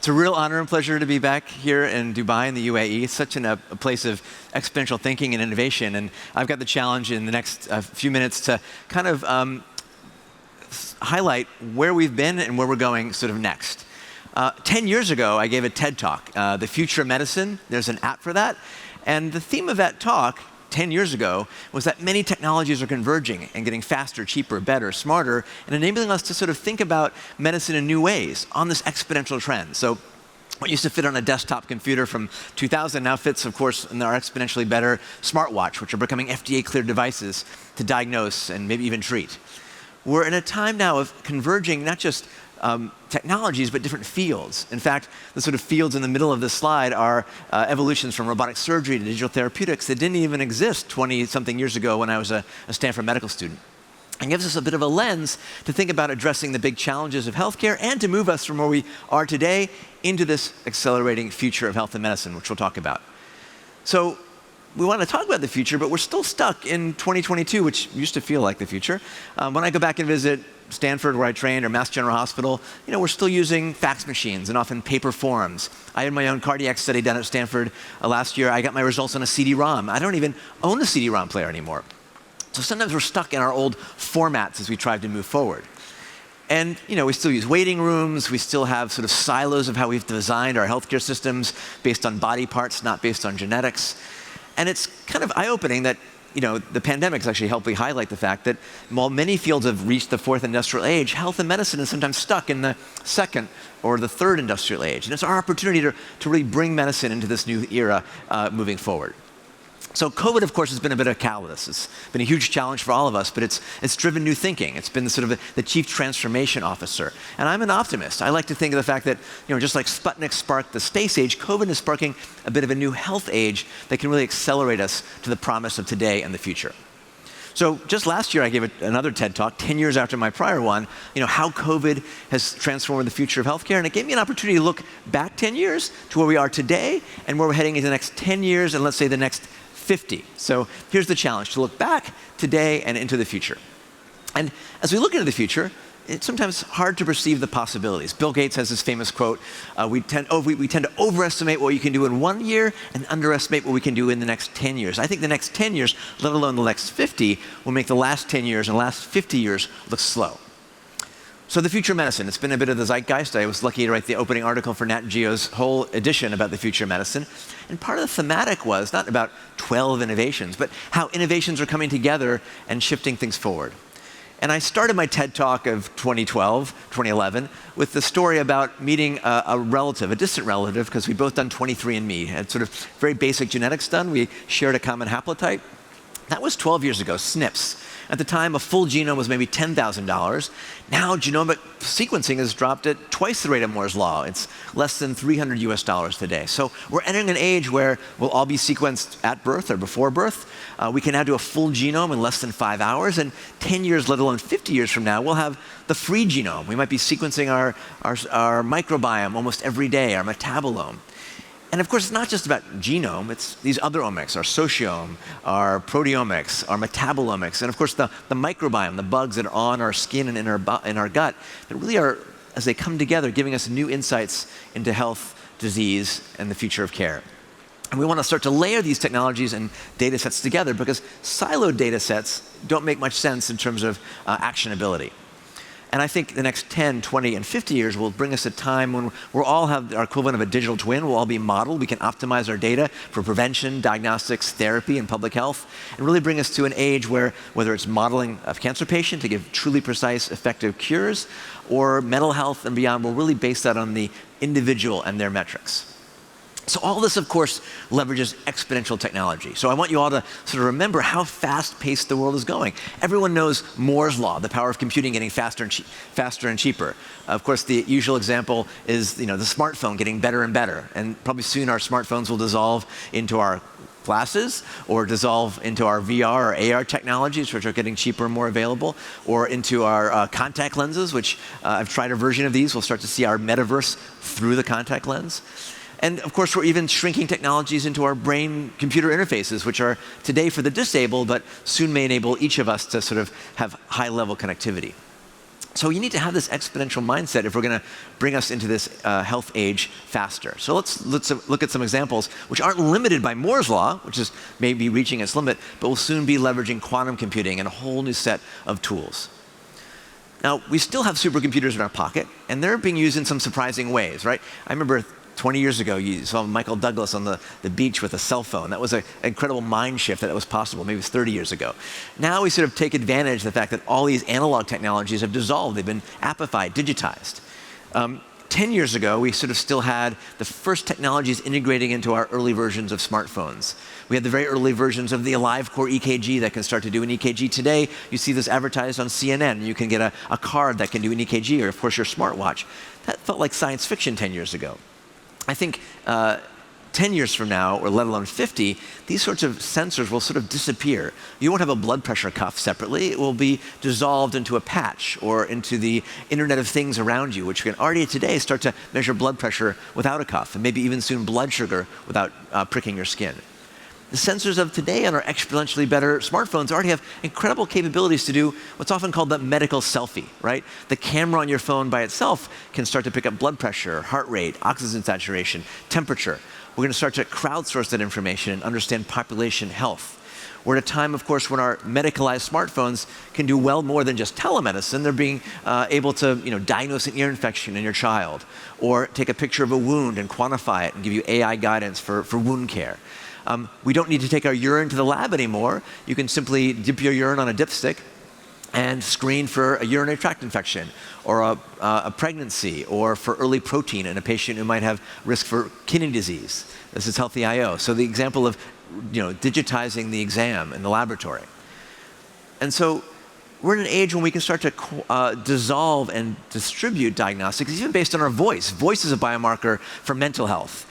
It's a real honor and pleasure to be back here in Dubai in the UAE. It's such a place of exponential thinking and innovation, and I've got the challenge in the next few minutes to kind of highlight where we've been and where we're going sort of next. 10 years ago, I gave a TED Talk, The Future of Medicine. There's an app for that, and the theme of that talk 10 years ago was that many technologies are converging and getting faster, cheaper, better, smarter, and enabling us to sort of think about medicine in new ways on this exponential trend. So what used to fit on a desktop computer from 2000 now fits, of course, in our exponentially better smartwatch, which are becoming FDA-cleared devices to diagnose and maybe even treat. We're in a time now of converging not just technologies, but different fields. In fact, the sort of fields in the middle of this slide are evolutions from robotic surgery to digital therapeutics that didn't even exist 20-something years ago when I was a Stanford medical student. And gives us a bit of a lens to think about addressing the big challenges of healthcare and to move us from where we are today into this accelerating future of health and medicine, which we'll talk about. So we want to talk about the future, but we're still stuck in 2022, which used to feel like the future. When I go back and visit Stanford, where I trained, or Mass General Hospital, we're still using fax machines and often paper forms. I had my own cardiac study done at Stanford last year. I got my results on a CD-ROM. I don't even own the CD-ROM player anymore. So sometimes we're stuck in our old formats as we try to move forward. And we still use waiting rooms. We still have sort of silos of how we've designed our healthcare systems based on body parts, not based on genetics. And it's kind of eye-opening that the pandemic has actually helped me highlight the fact that while many fields have reached the fourth industrial age, health and medicine is sometimes stuck in the second or the third industrial age. And it's our opportunity to really bring medicine into this new era moving forward. So COVID, of course, has been a bit of a catalyst. It's been a huge challenge for all of us, but it's driven new thinking. It's been the sort of the chief transformation officer. And I'm an optimist. I like to think of the fact that, just like Sputnik sparked the space age, COVID is sparking a bit of a new health age that can really accelerate us to the promise of today and the future. So just last year, I gave another TED Talk, 10 years after my prior one, how COVID has transformed the future of healthcare. And it gave me an opportunity to look back 10 years to where we are today and where we're heading into the next 10 years and let's say the next 50. So here's the challenge, to look back today and into the future. And as we look into the future, it's sometimes hard to perceive the possibilities. Bill Gates has this famous quote, we tend to overestimate what you can do in 1 year and underestimate what we can do in the next 10 years. I think the next 10 years, let alone the next 50, will make the last 10 years and the last 50 years look slow. So the future of medicine, it's been a bit of the zeitgeist. I was lucky to write the opening article for Nat Geo's whole edition about the future of medicine. And part of the thematic was not about 12 innovations, but how innovations are coming together and shifting things forward. And I started my TED Talk of 2011, with the story about meeting a relative, a distant relative, because we'd both done 23andMe, had sort of very basic genetics done. We shared a common haplotype. That was 12 years ago, SNPs. At the time, a full genome was maybe $10,000. Now, genomic sequencing has dropped at twice the rate of Amars Law. It's less than $300 US today. So we're entering an age where we'll all be sequenced at birth or before birth. We can now do a full genome in less than 5 hours. And 10 years, let alone 50 years from now, we'll have the free genome. We might be sequencing our microbiome almost every day, our metabolome. And of course, it's not just about genome, it's these other omics, our sociome, our proteomics, our metabolomics, and of course the microbiome, the bugs that are on our skin and in our gut, that really are, as they come together, giving us new insights into health, disease, and the future of care. And we want to start to layer these technologies and data sets together because siloed data sets don't make much sense in terms of actionability. And I think the next 10, 20, and 50 years will bring us a time when we'll all have our equivalent of a digital twin. We'll all be modeled. We can optimize our data for prevention, diagnostics, therapy, and public health, and really bring us to an age where, whether it's modeling a cancer patient to give truly precise, effective cures, or mental health and beyond, we'll really base that on the individual and their metrics. So all this, of course, leverages exponential technology. So I want you all to sort of remember how fast-paced the world is going. Everyone knows Moore's Law, the power of computing getting faster and cheaper. Of course, the usual example is the smartphone getting better and better. And probably soon our smartphones will dissolve into our glasses or dissolve into our VR or AR technologies, which are getting cheaper and more available, or into our contact lenses, which I've tried a version of these. We'll start to see our metaverse through the contact lens. And of course, we're even shrinking technologies into our brain-computer interfaces, which are today for the disabled, but soon may enable each of us to sort of have high-level connectivity. So you need to have this exponential mindset if we're going to bring us into this health age faster. So let's look at some examples which aren't limited by Moore's Law, which is maybe reaching its limit, but will soon be leveraging quantum computing and a whole new set of tools. Now, we still have supercomputers in our pocket, and they're being used in some surprising ways, right? I remember 20 years ago, you saw Michael Douglas on the beach with a cell phone. That was an incredible mind shift that was possible. Maybe it was 30 years ago. Now we sort of take advantage of the fact that all these analog technologies have dissolved. They've been appified, digitized. 10 years ago, we sort of still had the first technologies integrating into our early versions of smartphones. We had the very early versions of the AliveCore EKG that can start to do an EKG. Today, you see this advertised on CNN. You can get a card that can do an EKG, or of course your smartwatch. That felt like science fiction 10 years ago. I think 10 years from now, or let alone 50, these sorts of sensors will sort of disappear. You won't have a blood pressure cuff separately. It will be dissolved into a patch or into the Internet of Things around you, which can already today start to measure blood pressure without a cuff, and maybe even soon blood sugar without pricking your skin. The sensors of today on our exponentially better smartphones already have incredible capabilities to do what's often called the medical selfie, right? The camera on your phone by itself can start to pick up blood pressure, heart rate, oxygen saturation, temperature. We're going to start to crowdsource that information and understand population health. We're at a time, of course, when our medicalized smartphones can do well more than just telemedicine. They're being able to diagnose an ear infection in your child, or take a picture of a wound and quantify it and give you AI guidance for wound care. We don't need to take our urine to the lab anymore. You can simply dip your urine on a dipstick and screen for a urinary tract infection, or a pregnancy, or for early protein in a patient who might have risk for kidney disease. This is Healthy IO. So the example of digitizing the exam in the laboratory. And so we're in an age when we can start to dissolve and distribute diagnostics, even based on our voice. Voice is a biomarker for mental health,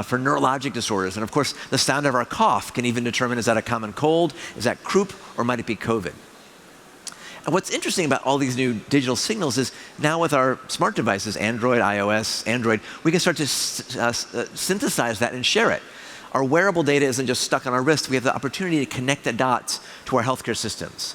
for neurologic disorders. And of course, the sound of our cough can even determine, is that a common cold, is that croup, or might it be COVID? And what's interesting about all these new digital signals is now with our smart devices, Android, iOS, Android, we can start to synthesize that and share it. Our wearable data isn't just stuck on our wrist. We have the opportunity to connect the dots to our healthcare systems.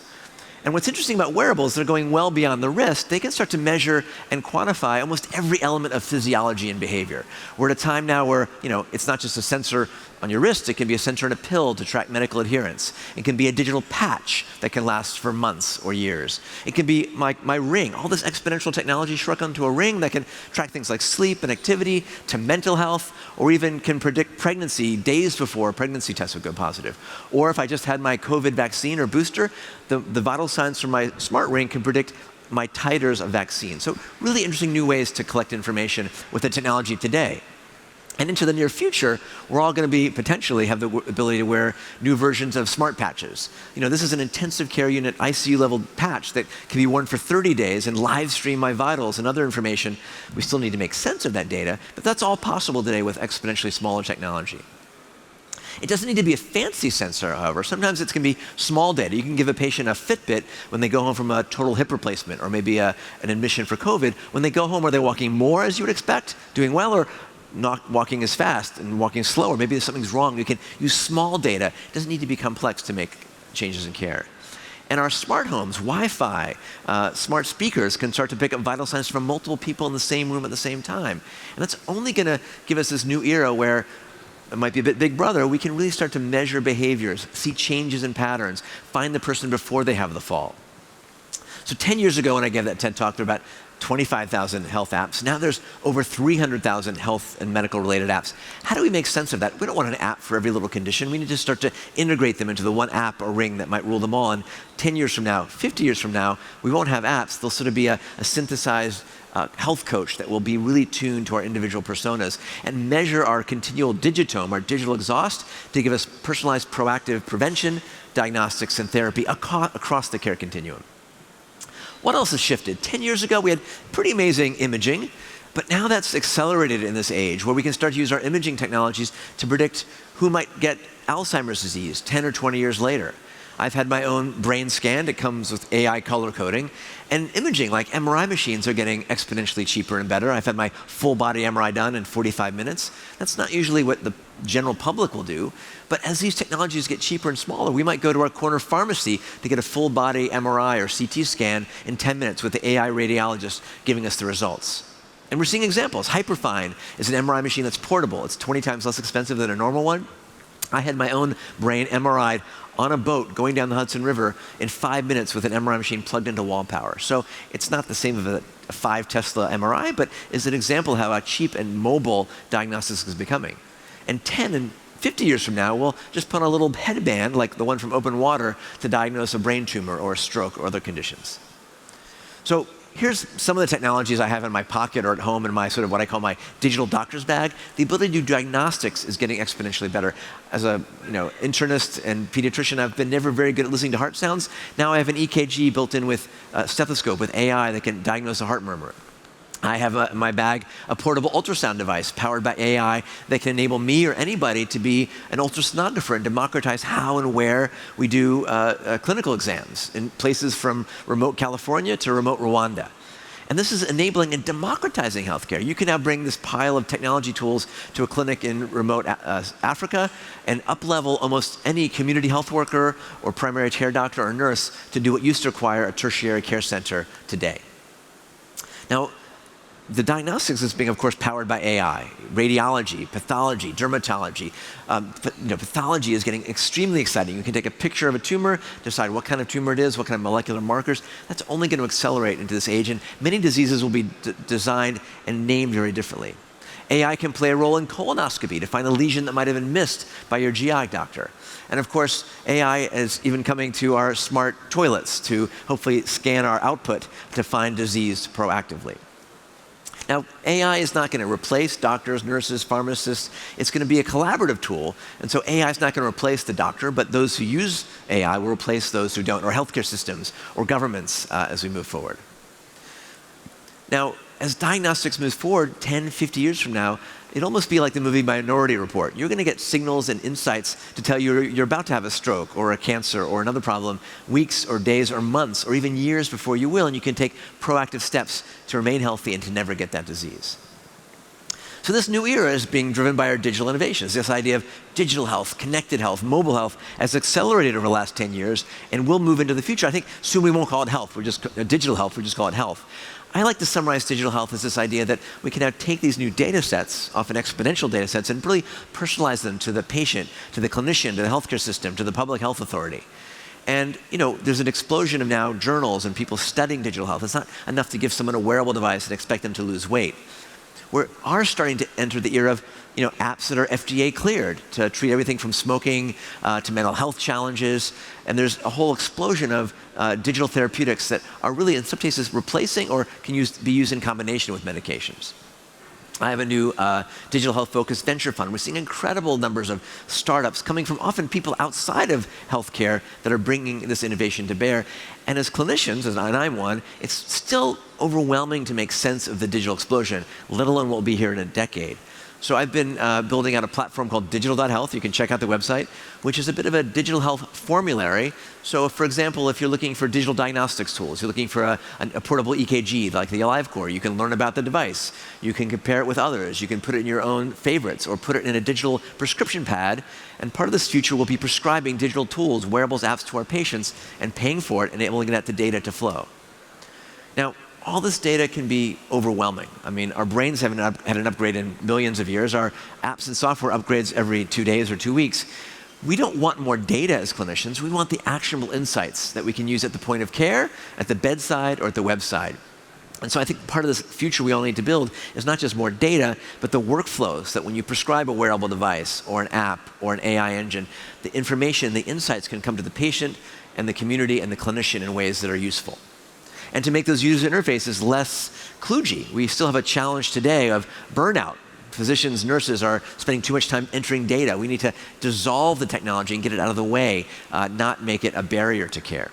And what's interesting about wearables, they're going well beyond the wrist. They can start to measure and quantify almost every element of physiology and behavior. We're at a time now where, it's not just a sensor on your wrist. It can be a sensor in a pill to track medical adherence. It can be a digital patch that can last for months or years. It can be my ring. All this exponential technology shrunk onto a ring that can track things like sleep and activity, to mental health, or even can predict pregnancy days before a pregnancy test would go positive. Or if I just had my COVID vaccine or booster, the vital signs from my smart ring can predict my titers of vaccine. So really interesting new ways to collect information with the technology today. And into the near future, we're all going to be potentially have the ability to wear new versions of smart patches. This is an intensive care unit ICU level patch that can be worn for 30 days and live stream my vitals and other information. We still need to make sense of that data, but that's all possible today with exponentially smaller technology. It doesn't need to be a fancy sensor, however. Sometimes it can be small data. You can give a patient a Fitbit when they go home from a total hip replacement, or maybe an admission for COVID. When they go home, are they walking more as you would expect, doing well, or not walking as fast and walking slower? Maybe something's wrong. You can use small data. It doesn't need to be complex to make changes in care. And our smart homes, Wi-Fi, smart speakers can start to pick up vital signs from multiple people in the same room at the same time. And that's only going to give us this new era where it might be a bit Big Brother. We can really start to measure behaviors, see changes in patterns, find the person before they have the fall. So 10 years ago when I gave that TED Talk, there were about 25,000 health apps. Now there's over 300,000 health and medical related apps. How do we make sense of that? We don't want an app for every little condition. We need to start to integrate them into the one app or ring that might rule them all. And 10 years from now, 50 years from now, we won't have apps. They'll sort of be a synthesized health coach that will be really tuned to our individual personas and measure our continual digitome, our digital exhaust, to give us personalized proactive prevention, diagnostics, and therapy across the care continuum. What else has shifted? 10 years ago, we had pretty amazing imaging, but now that's accelerated in this age where we can start to use our imaging technologies to predict who might get Alzheimer's disease 10 or 20 years later. I've had my own brain scanned. It comes with AI color coding. And imaging, like MRI machines, are getting exponentially cheaper and better. I've had my full body MRI done in 45 minutes. That's not usually what the general public will do. But as these technologies get cheaper and smaller, we might go to our corner pharmacy to get a full body MRI or CT scan in 10 minutes with the AI radiologist giving us the results. And we're seeing examples. Hyperfine is an MRI machine that's portable. It's 20 times less expensive than a normal one. I had my own brain MRI'd on a boat going down the Hudson River in 5 minutes with an MRI machine plugged into wall power. So it's not the same as a 5 Tesla MRI, but is an example of how cheap and mobile diagnostics is becoming. And 10 and 50 years from now, we'll just put on a little headband like the one from Open Water to diagnose a brain tumor or a stroke or other conditions. So here's some of the technologies I have in my pocket or at home in my sort of what I call my digital doctor's bag. The ability to do diagnostics is getting exponentially better. As a internist and pediatrician, I've been never very good at listening to heart sounds. Now I have an EKG built in with a stethoscope with AI that can diagnose a heart murmur. I have in my bag a portable ultrasound device powered by AI that can enable me or anybody to be an ultrasonographer and democratize how and where we do clinical exams in places from remote California to remote Rwanda. And this is enabling and democratizing healthcare. You can now bring this pile of technology tools to a clinic in remote Africa and up-level almost any community health worker or primary care doctor or nurse to do what used to require a tertiary care center today. Now, the diagnostics is being, of course, powered by AI. Radiology, pathology, dermatology. Pathology is getting extremely exciting. You can take a picture of a tumor, decide what kind of tumor it is, what kind of molecular markers. That's only going to accelerate into this age, and many diseases will be designed and named very differently. AI can play a role in colonoscopy to find a lesion that might have been missed by your GI doctor. And of course, AI is even coming to our smart toilets to hopefully scan our output to find disease proactively. Now, AI is not going to replace doctors, nurses, pharmacists. It's going to be a collaborative tool. And so AI is not going to replace the doctor, but those who use AI will replace those who don't, or healthcare systems, or governments as we move forward. Now, as diagnostics moves forward 10, 50 years from now, it'll almost be like the movie Minority Report. You're going to get signals and insights to tell you you're about to have a stroke or a cancer or another problem weeks or days or months or even years before you will, and you can take proactive steps to remain healthy and to never get that disease. So this new era is being driven by our digital innovations. This idea of digital health, connected health, mobile health has accelerated over the last 10 years and will move into the future. I think soon we won't call it health, digital health, we'll just call it health. I like to summarize digital health as this idea that we can now take these new data sets, often exponential data sets, and really personalize them to the patient, to the clinician, to the healthcare system, to the public health authority. And there's an explosion of now journals and people studying digital health. It's not enough to give someone a wearable device and expect them to lose weight. We are starting to enter the era of apps that are FDA cleared to treat everything from smoking to mental health challenges. And there's a whole explosion of digital therapeutics that are really, in some cases, replacing or can be used in combination with medications. I have a new digital health-focused venture fund. We're seeing incredible numbers of startups coming from often people outside of healthcare that are bringing this innovation to bear. And as clinicians, and I'm one, it's still overwhelming to make sense of the digital explosion, let alone what will be here in a decade. So I've been building out a platform called digital.health. You can check out the website, which is a bit of a digital health formulary. So for example, if you're looking for digital diagnostics tools, you're looking for a portable EKG like the AliveCore, you can learn about the device. You can compare it with others. You can put it in your own favorites or put it in a digital prescription pad. And part of this future will be prescribing digital tools, wearables, apps to our patients and paying for it, enabling that the data to flow. Now, all this data can be overwhelming. I mean, our brains haven't had an upgrade in millions of years. Our apps and software upgrades every 2 days or 2 weeks. We don't want more data as clinicians. We want the actionable insights that we can use at the point of care, at the bedside, or at the website. And so I think part of this future we all need to build is not just more data, but the workflows that when you prescribe a wearable device or an app or an AI engine, the information, the insights can come to the patient and the community and the clinician in ways that are useful. And to make those user interfaces less kludgy. We still have a challenge today of burnout. Physicians, nurses are spending too much time entering data. We need to dissolve the technology and get it out of the way, not make it a barrier to care.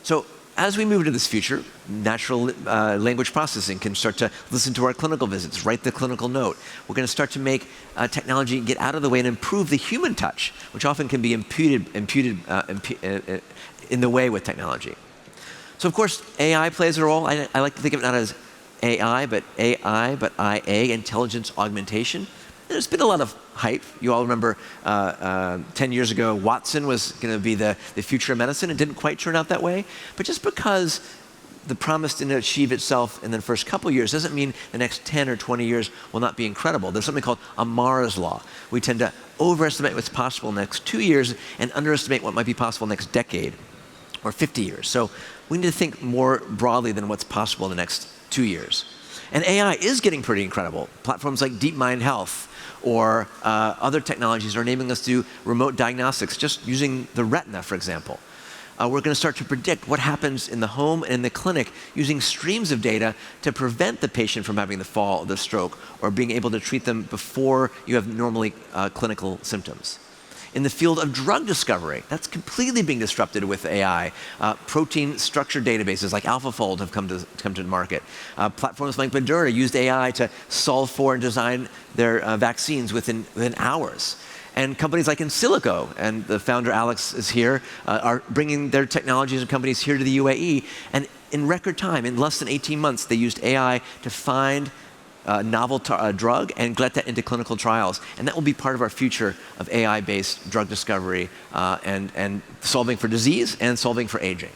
So as we move into this future, natural language processing can start to listen to our clinical visits, write the clinical note. We're going to start to make technology get out of the way and improve the human touch, which often can be imputed in the way with technology. So of course, AI plays a role. I like to think of it not as AI, but IA, intelligence augmentation. There's been a lot of hype. You all remember 10 years ago, Watson was going to be the future of medicine. It didn't quite turn out that way. But just because the promise didn't achieve itself in the first couple of years doesn't mean the next 10 or 20 years will not be incredible. There's something called Amars Law. We tend to overestimate what's possible in the next 2 years and underestimate what might be possible next decade or 50 years. So we need to think more broadly than what's possible in the next 2 years. And AI is getting pretty incredible. Platforms like DeepMind Health or other technologies are enabling us to do remote diagnostics, just using the retina, for example. We're going to start to predict what happens in the home and in the clinic using streams of data to prevent the patient from having the fall or the stroke, or being able to treat them before you have normally clinical symptoms. In the field of drug discovery, that's completely being disrupted with AI. Protein structure databases like AlphaFold have come to the market. Platforms like Moderna used AI to solve for and design their vaccines within hours. And companies like Insilico, and the founder Alex is here, are bringing their technologies and companies here to the UAE. And in record time, in less than 18 months, they used AI to find a novel drug and get that into clinical trials. And that will be part of our future of AI-based drug discovery and solving for disease and solving for aging.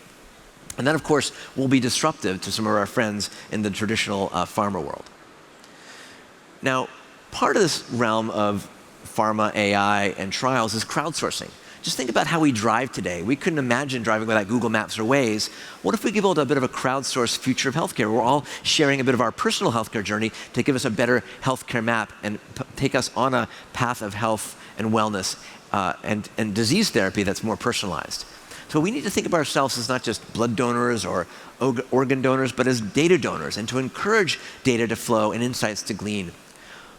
And that, of course, will be disruptive to some of our friends in the traditional pharma world. Now, part of this realm of pharma, AI, and trials is crowdsourcing. Just think about how we drive today. We couldn't imagine driving without Google Maps or Waze. What if we give a bit of a crowdsourced future of healthcare? We're all sharing a bit of our personal healthcare journey to give us a better healthcare map and take us on a path of health and wellness and disease therapy that's more personalized. So we need to think of ourselves as not just blood donors or organ donors, but as data donors, and to encourage data to flow and insights to glean.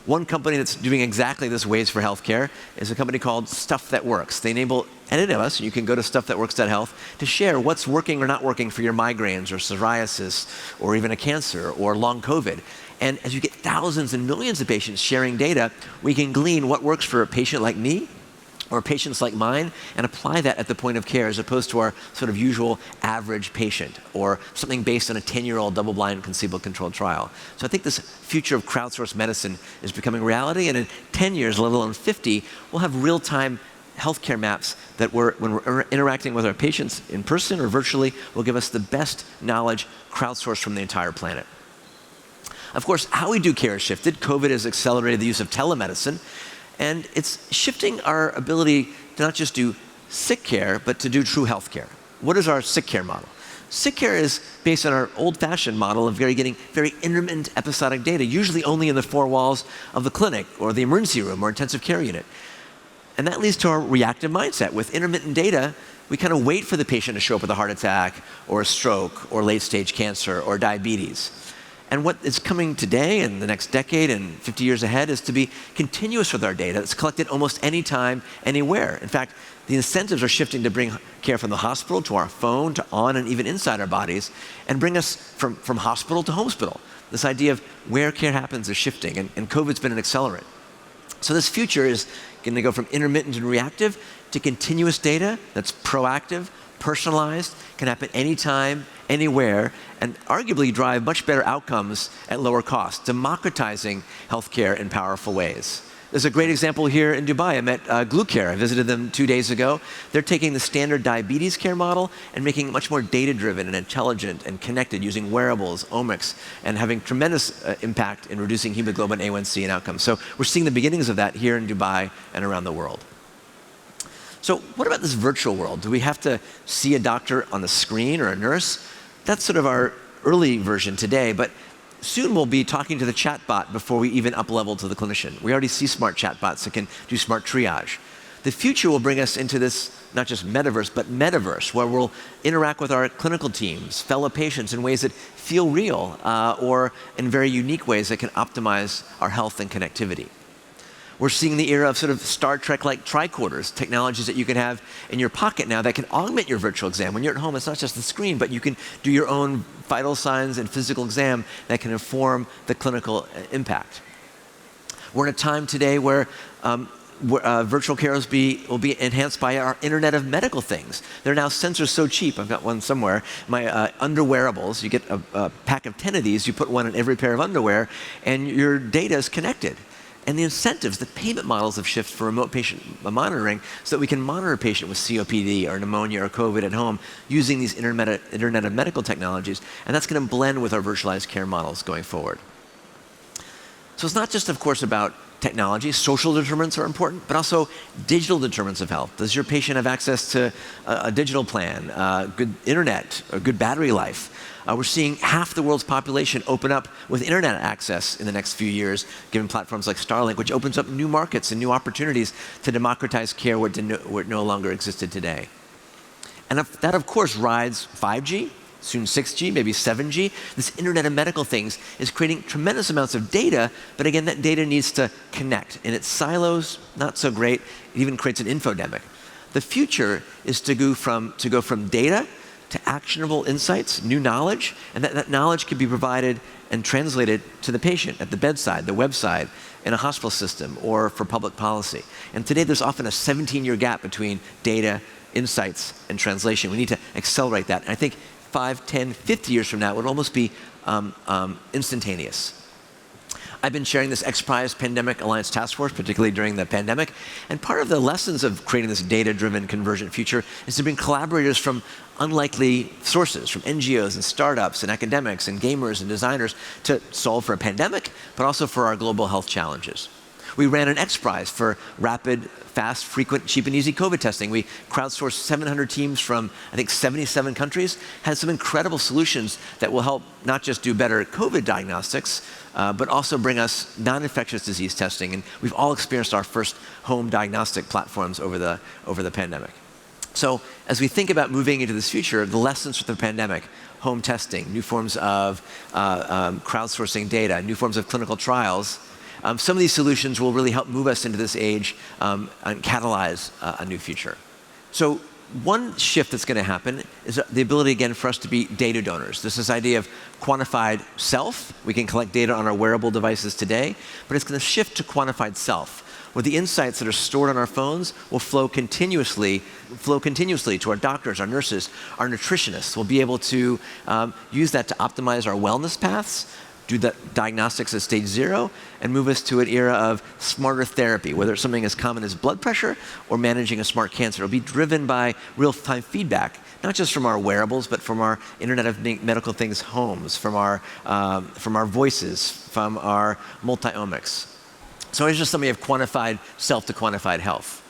One company that's doing exactly this Ways for Healthcare is a company called Stuff That Works. They enable any of us, you can go to stuffthatworks.health, to share what's working or not working for your migraines or psoriasis or even a cancer or long COVID. And as you get thousands and millions of patients sharing data, we can glean what works for a patient like me or patients like mine and apply that at the point of care as opposed to our sort of usual average patient or something based on a 10-year-old double-blind placebo-controlled trial. So I think this future of crowdsourced medicine is becoming reality, and in 10 years, let alone 50, we'll have real-time healthcare maps that when we're interacting with our patients in person or virtually, will give us the best knowledge crowdsourced from the entire planet. Of course, how we do care has shifted. COVID has accelerated the use of telemedicine. And it's shifting our ability to not just do sick care, but to do true health care. What is our sick care model? Sick care is based on our old-fashioned model of getting very intermittent episodic data, usually only in the four walls of the clinic or the emergency room or intensive care unit. And that leads to our reactive mindset. With intermittent data, we kind of wait for the patient to show up with a heart attack or a stroke or late-stage cancer or diabetes. And what is coming today and the next decade and 50 years ahead is to be continuous with our data. It's collected almost anytime, anywhere. In fact, the incentives are shifting to bring care from the hospital to our phone, to on and even inside our bodies, and bring us from hospital to hospital. This idea of where care happens is shifting, and COVID's been an accelerant. So this future is going to go from intermittent and reactive to continuous data that's proactive, personalized, can happen anytime, anywhere, and arguably drive much better outcomes at lower cost, democratizing healthcare in powerful ways. There's a great example here in Dubai. I met GluCare. I visited them 2 days ago. They're taking the standard diabetes care model and making it much more data-driven and intelligent and connected using wearables, omics, and having tremendous impact in reducing hemoglobin A1C and outcomes. So we're seeing the beginnings of that here in Dubai and around the world. So what about this virtual world? Do we have to see a doctor on the screen or a nurse? That's sort of our early version today, but soon we'll be talking to the chatbot before we even up-level to the clinician. We already see smart chatbots that can do smart triage. The future will bring us into this, not just metaverse, but metaverse, where we'll interact with our clinical teams, fellow patients in ways that feel real, or in very unique ways that can optimize our health and connectivity. We're seeing the era of sort of Star Trek-like tricorders, technologies that you can have in your pocket now that can augment your virtual exam. When you're at home, it's not just the screen, but you can do your own vital signs and physical exam that can inform the clinical impact. We're in a time today where virtual care will be enhanced by our Internet of Medical Things. There are now sensors so cheap. I've got one somewhere. My underwearables, you get a pack of 10 of these, you put one in every pair of underwear, and your data is connected. And the incentives, the payment models have shifted for remote patient monitoring so that we can monitor a patient with COPD or pneumonia or COVID at home using these Internet of Medical technologies. And that's going to blend with our virtualized care models going forward. So it's not just, of course, about technology. Social determinants are important, but also digital determinants of health. Does your patient have access to a digital plan, good internet, a good battery life? We're seeing half the world's population open up with internet access in the next few years, given platforms like Starlink, which opens up new markets and new opportunities to democratize care where it no longer existed today. And that, of course, rides 5G, soon 6G, maybe 7G. This Internet of Medical Things is creating tremendous amounts of data, but again, that data needs to connect. And its silos, not so great. It even creates an infodemic. The future is to go from data to actionable insights, new knowledge, and that knowledge can be provided and translated to the patient at the bedside, the website, in a hospital system, or for public policy. And today there's often a 17-year gap between data, insights, and translation. We need to accelerate that. And I think 5, 10, 50 years from now, it would almost be instantaneous. I've been chairing this XPRIZE Pandemic Alliance Task Force, particularly during the pandemic. And part of the lessons of creating this data-driven convergent future is to bring collaborators from unlikely sources, from NGOs and startups and academics and gamers and designers to solve for a pandemic, but also for our global health challenges. We ran an XPRIZE for rapid, fast, frequent, cheap, and easy COVID testing. We crowdsourced 700 teams from, I think, 77 countries, had some incredible solutions that will help not just do better COVID diagnostics, but also bring us non-infectious disease testing. And we've all experienced our first home diagnostic platforms over the pandemic. So as we think about moving into this future, the lessons from the pandemic, home testing, new forms of crowdsourcing data, new forms of clinical trials, some of these solutions will really help move us into this age and catalyze a new future. So one shift that's going to happen is the ability, again, for us to be data donors. This idea of quantified self. We can collect data on our wearable devices today, but it's going to shift to quantified self, where the insights that are stored on our phones will flow continuously to our doctors, our nurses, our nutritionists. We'll be able to use that to optimize our wellness paths, do the diagnostics at stage 0, and move us to an era of smarter therapy, whether it's something as common as blood pressure or managing a smart cancer. It'll be driven by real-time feedback, not just from our wearables, but from our Internet of Medical Things homes, from our voices, from our multi-omics. So it's just something of quantified self to quantified health.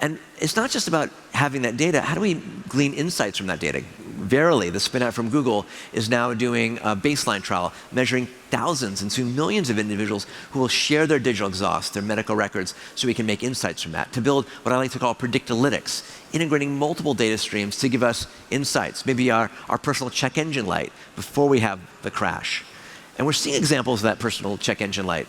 And it's not just about having that data. How do we glean insights from that data? Verily, the spin-out from Google, is now doing a baseline trial, measuring thousands and soon millions of individuals who will share their digital exhaust, their medical records, so we can make insights from that, to build what I like to call predictalytics, integrating multiple data streams to give us insights, maybe our personal check engine light before we have the crash. And we're seeing examples of that personal check engine light.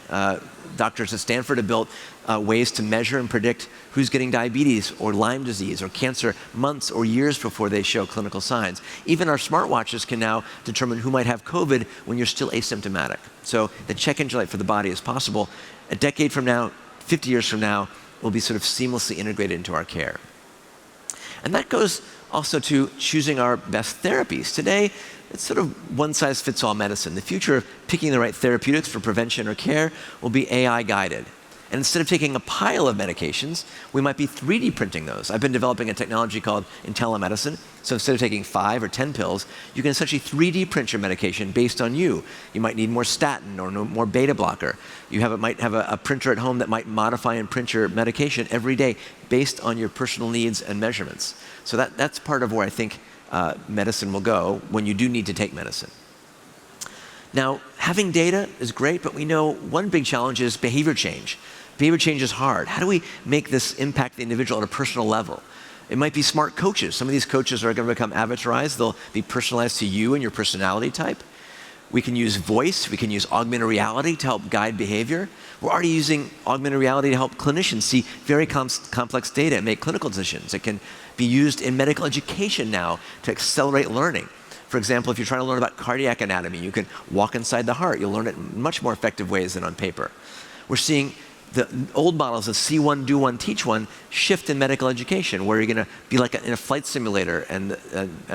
Doctors at Stanford have built ways to measure and predict who's getting diabetes or Lyme disease or cancer months or years before they show clinical signs. Even our smartwatches can now determine who might have COVID when you're still asymptomatic. So the check engine light for the body is possible. A decade from now, 50 years from now, will be sort of seamlessly integrated into our care. And that goes also to choosing our best therapies. Today, it's sort of one-size-fits-all medicine. The future of picking the right therapeutics for prevention or care will be AI-guided. And instead of taking a pile of medications, we might be 3D printing those. I've been developing a technology called telemedicine. So instead of taking 5 or 10 pills, you can essentially 3D print your medication based on you. You might need more statin or more beta blocker. You might have a printer at home that might modify and print your medication every day based on your personal needs and measurements. So that's part of where I think medicine will go when you do need to take medicine. Now, having data is great, but we know one big challenge is behavior change. Behavior change is hard. How do we make this impact the individual at a personal level? It might be smart coaches. Some of these coaches are going to become avatarized. They'll be personalized to you and your personality type. We can use voice, we can use augmented reality to help guide behavior. We're already using augmented reality to help clinicians see very complex data and make clinical decisions. It can be used in medical education now to accelerate learning. For example, if you're trying to learn about cardiac anatomy, you can walk inside the heart. You'll learn it in much more effective ways than on paper. We're seeing the old models of see one, do one, teach one shift in medical education, where you're going to be like in a flight simulator, and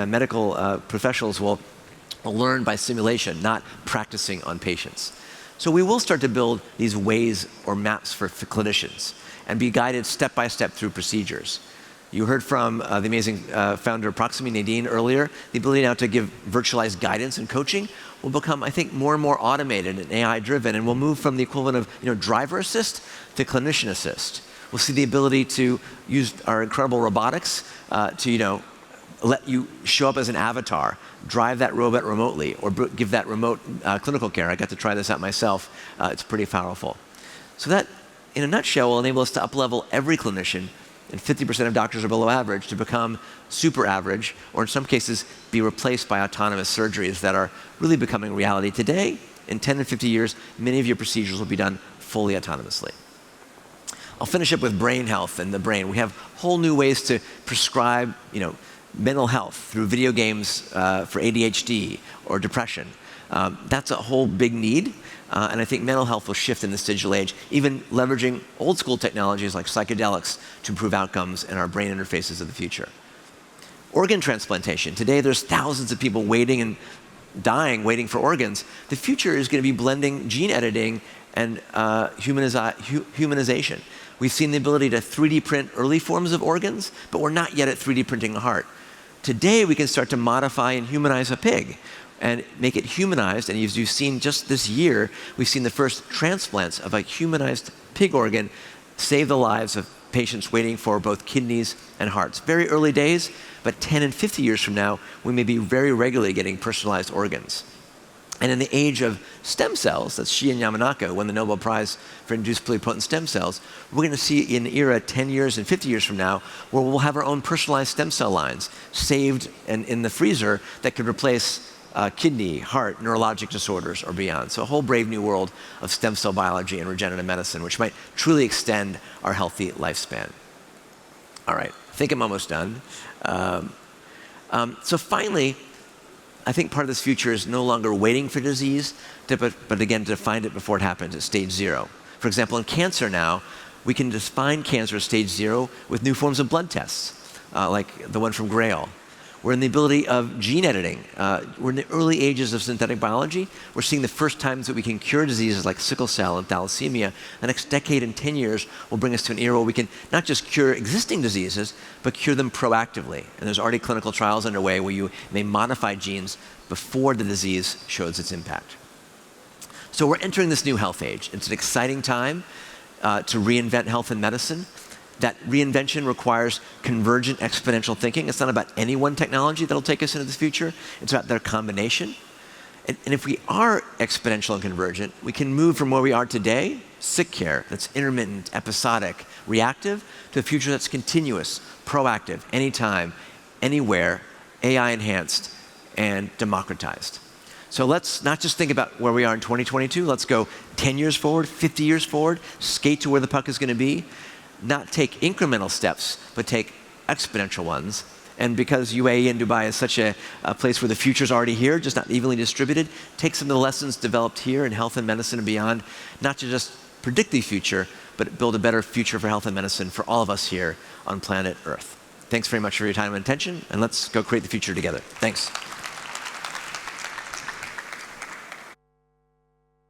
medical professionals will learn by simulation, not practicing on patients. So we will start to build these ways or maps for clinicians and be guided step by step through procedures. You heard from the amazing founder of Proximie, Nadine, earlier. The ability now to give virtualized guidance and coaching will become, I think, more and more automated and AI-driven, and we'll move from the equivalent of driver assist to clinician assist. We'll see the ability to use our incredible robotics to let you show up as an avatar, drive that robot remotely, or give that remote clinical care. I got to try this out myself. It's pretty powerful. So that, in a nutshell, will enable us to up-level every clinician, and 50% of doctors are below average, to become super average, or in some cases be replaced by autonomous surgeries that are really becoming reality today. In 10 and 50 years, many of your procedures will be done fully autonomously. I'll finish up with brain health and the brain. We have whole new ways to prescribe mental health through video games for ADHD or depression. That's a whole big need. And I think mental health will shift in this digital age, even leveraging old school technologies like psychedelics to improve outcomes in our brain interfaces of the future. Organ transplantation. Today there's thousands of people waiting and dying, waiting for organs. The future is going to be blending gene editing and humanization. We've seen the ability to 3D print early forms of organs, but we're not yet at 3D printing a heart. Today we can start to modify and humanize a pig and make it humanized, and as you've seen just this year, we've seen the first transplants of a humanized pig organ save the lives of patients waiting for both kidneys and hearts. Very early days, but 10 and 50 years from now, we may be very regularly getting personalized organs. And in the age of stem cells, that's Shi and Yamanaka won the Nobel Prize for induced pluripotent stem cells, we're going to see an era 10 years and 50 years from now where we'll have our own personalized stem cell lines saved and in the freezer that could replace kidney, heart, neurologic disorders, or beyond. So a whole brave new world of stem cell biology and regenerative medicine, which might truly extend our healthy lifespan. All right, I think I'm almost done. So finally, I think part of this future is no longer waiting for disease, but again, to find it before it happens at stage 0. For example, in cancer now, we can define cancer at stage 0 with new forms of blood tests, like the one from Grail. We're in the ability of gene editing. We're in the early ages of synthetic biology. We're seeing the first times that we can cure diseases like sickle cell and thalassemia. The next decade and 10 years will bring us to an era where we can not just cure existing diseases, but cure them proactively. And there's already clinical trials underway where you may modify genes before the disease shows its impact. So we're entering this new health age. It's an exciting time to reinvent health and medicine. That reinvention requires convergent exponential thinking. It's not about any one technology that'll take us into the future. It's about their combination. And if we are exponential and convergent, we can move from where we are today, sick care, that's intermittent, episodic, reactive, to a future that's continuous, proactive, anytime, anywhere, AI enhanced, and democratized. So let's not just think about where we are in 2022. Let's go 10 years forward, 50 years forward, skate to where the puck is going to be. Not take incremental steps, but take exponential ones. And because UAE and Dubai is such a place where the future's already here, just not evenly distributed, take some of the lessons developed here in health and medicine and beyond, not to just predict the future, but build a better future for health and medicine for all of us here on planet Earth. Thanks very much for your time and attention, and let's go create the future together. Thanks.